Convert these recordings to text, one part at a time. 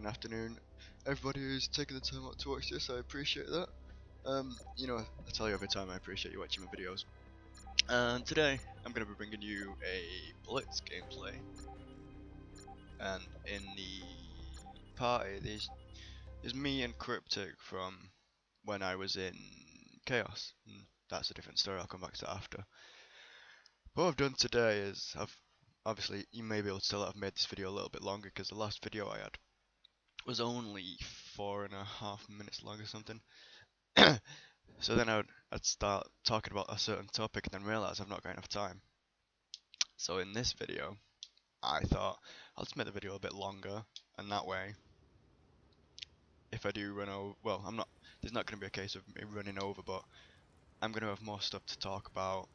morning, afternoon, everybody who's taking the time out to watch this. I appreciate that. You know, I tell you every time I appreciate you watching my videos. And today I'm going to be bringing you a Blitz gameplay. And in the party, there's me and Cryptic from when I was in Chaos. That's a different story. I'll come back to that after. What I've done today is obviously you may be able to tell that I've made this video a little bit longer because the last video I had was only 4.5 minutes long or something. So then I'd start talking about a certain topic and then realise I've not got enough time. So in this video, I thought I'll just make the video a bit longer, and that way, if I do run over, well, there's not going to be a case of me running over, but I'm going to have more stuff to talk about.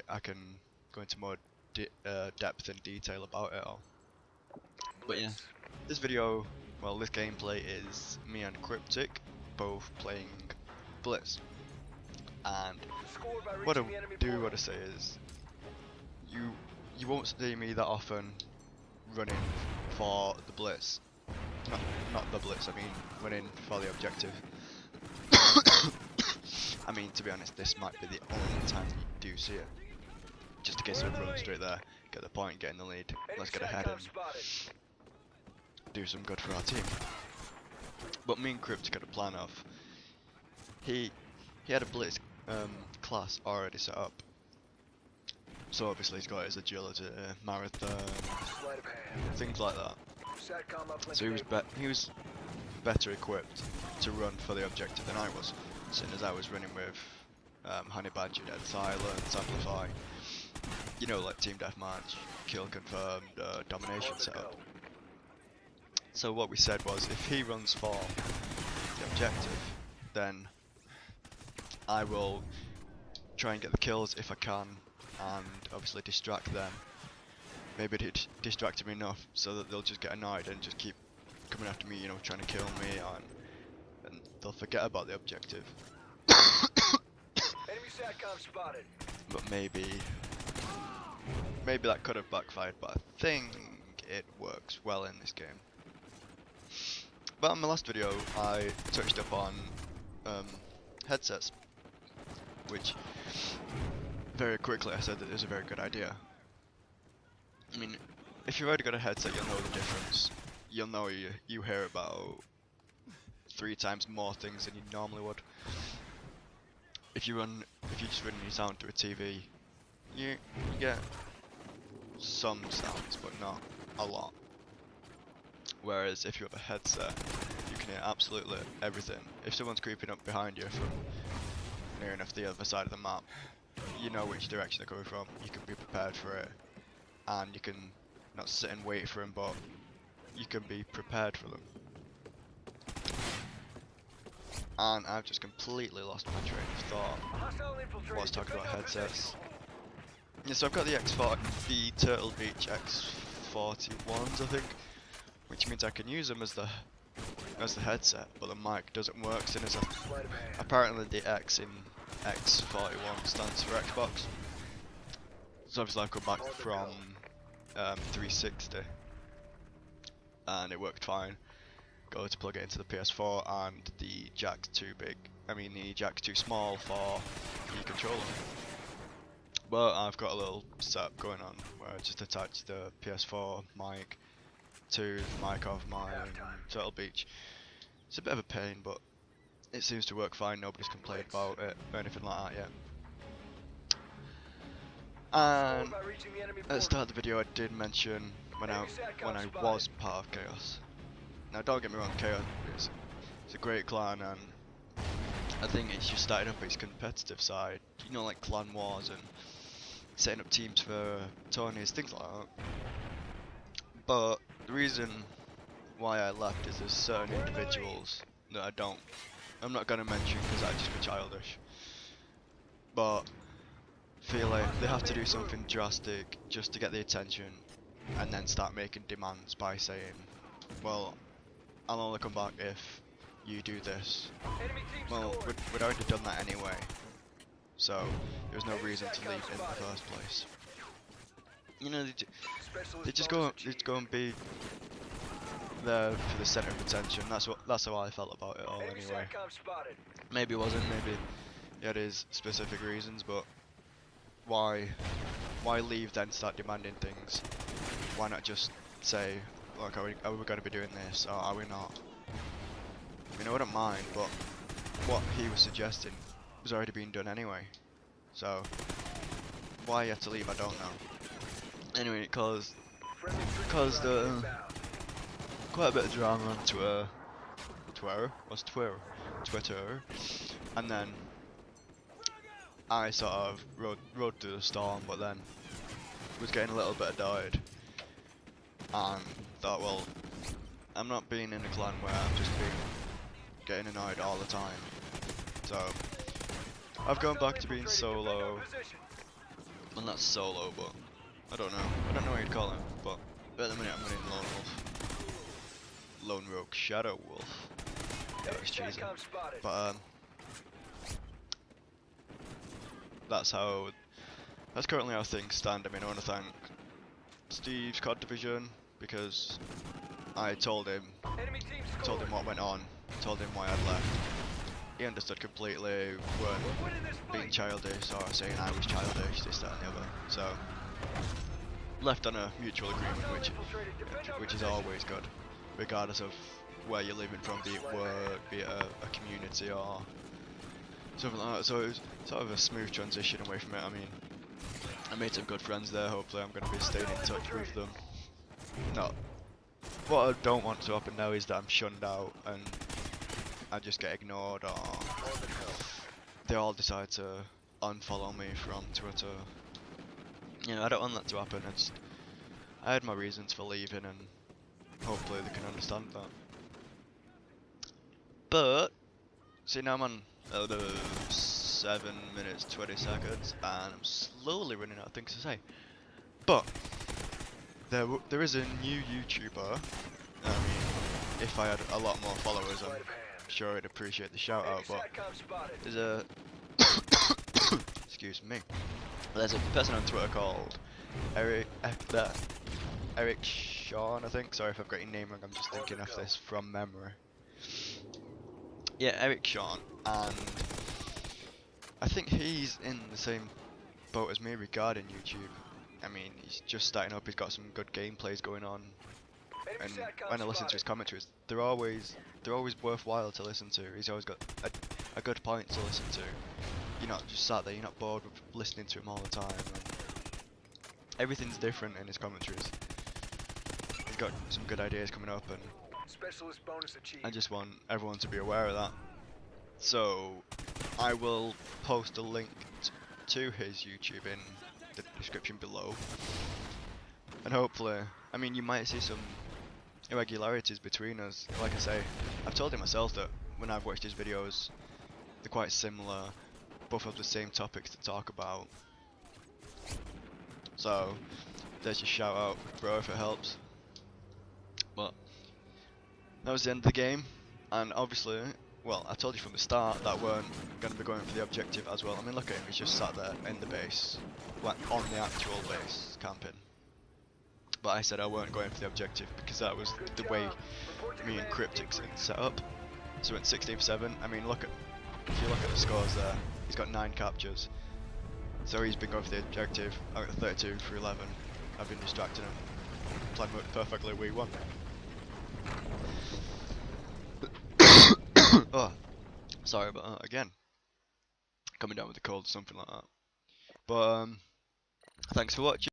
I can go into more depth and detail about it all. But yeah, this video, well, this gameplay is me and Cryptic both playing Blitz. And what I want to say is, you won't see me that often running for the Blitz. Not the Blitz, I mean running for the objective. I mean, to be honest, this might be the only time you do see it. Just in case we run straight there, get the point, get in the lead. Let's get ahead and do some good for our team. But me and Cryptic had a plan of, he had a Blitz class already set up. So obviously he's got his agility, marathon, things like that. So he was better equipped to run for the objective than I was, seeing as I was running with Honey Badger, Dead Silence, Amplify, you know, like Team Deathmatch, Kill Confirmed, Domination setup. So what we said was, if he runs for the objective, then I will try and get the kills if I can, and obviously distract them. Maybe distract them enough so that they'll just get annoyed and just keep coming after me, you know, trying to kill me, and they'll forget about the objective. Enemy SATCOM spotted. But maybe that could have backfired, but I think it works well in this game. But in my last video, I touched up on headsets, which very quickly I said that it was a very good idea. I mean, if you've already got a headset, you'll know the difference. You'll know you hear about 3 times more things than you normally would. If you just run your sound to a TV, you get some sounds, but not a lot. Whereas if you have a headset, you can hear absolutely everything. If someone's creeping up behind you from near enough the other side of the map, you know which direction they're coming from, you can be prepared for it, and you can not sit and wait for them, but you can be prepared for them. And I've just completely lost my train of thought. I was talking about headsets. Yeah, so I've got the Turtle Beach X41s, I think, which means I can use them as the headset, but the mic doesn't work. Since apparently the X in X41 stands for Xbox. So obviously I've come back from 360, and it worked fine. Go to plug it into the PS4, and the jack's too big. I mean, the jack's too small for the controller. But I've got a little setup going on where I just attach the PS4 mic to the mic of my Turtle Beach. It's a bit of a pain, but it seems to work fine. Nobody's complained about it or anything like that yet. And at the start of the video, I did mention when I was part of Chaos. Now, don't get me wrong, Chaos it's a great clan, and I think it's just starting up its competitive side. You know, like clan wars and setting up teams for tourneys, things like that. But the reason why I left is there's certain individuals that I'm not gonna mention because I just be childish, but feel like they have to do something drastic just to get the attention, and then start making demands by saying, well, I'll only come back if you do this. Well, we'd already done that anyway, so there was no reason to leave in the first place. You know, they just go and be there for the centre of attention. That's how I felt about it all anyway. Maybe it wasn't, maybe he had his specific reasons, but why leave then start demanding things? Why not just say, look, are we going to be doing this, or are we not? I mean, I wouldn't mind, but what he was suggesting was already being done anyway. So why he had to leave, I don't know. Anyway, it caused quite a bit of drama on Twitter, and then I sort of rode through the storm, but then was getting a little bit annoyed and thought, well, I'm not being in a clan where I'm just getting annoyed all the time. So I've gone back to being solo. Well, not solo, but I don't know what you'd call him, but at the minute I'm running Lone Wolf. Lone Rogue Shadow Wolf. Yeah, it's cheesy. But that's currently how things stand. I mean, I want to thank Steve's COD division because I told him what went on, told him why I'd left. He understood completely, weren't being childish or saying I was childish, this, that and the other. So left on a mutual agreement, which is always good, regardless of where you're living from, be it work, be it a community or something like that. So it was sort of a smooth transition away from it. I mean, I made some good friends there, hopefully I'm going to be staying in touch with them. No, what I don't want to happen now is that I'm shunned out and I just get ignored, or they all decide to unfollow me from Twitter. You know, I don't want that to happen. I had my reasons for leaving, and hopefully they can understand that. But see, now I'm on 7 minutes 20 seconds, and I'm slowly running out of things to say. But there is a new YouTuber. I mean, if I had a lot more followers, I'm sure I'd appreciate the shout out. But there's a excuse me. There's a person on Twitter called Eric Sean, I think. Sorry if I've got your name wrong. I'm just thinking of this from memory. Yeah, Eric Sean, and I think he's in the same boat as me regarding YouTube. I mean, he's just starting up. He's got some good gameplays going on, and when I listen to his commentaries, they're always worthwhile to listen to. He's always got a good point to listen to. You're not just sat there. You're not bored with listening to him all the time. And everything's different in his commentaries. He's got some good ideas coming up, and I just want everyone to be aware of that. So I will post a link to his YouTube in the description below, and hopefully, I mean, you might see some irregularities between us. Like I say, I've told him myself that when I've watched his videos, they're quite similar, both have the same topics to talk about. So there's your shout out, bro, if it helps. But that was the end of the game, and obviously, well, I told you from the start that weren't going to be going for the objective as well. I mean, look at him, he's just sat there in the base, like on the actual base, camping. But I said I weren't going for the objective because that was the way me and Cryptic's set up. So it's 16-7. I mean, if you look at the scores there, he's got 9 captures. So he's been going for the objective. I got 32 for 11. I've been distracting him. Plan worked perfectly, we won. Oh, sorry about that again. Coming down with a cold, something like that. But thanks for watching.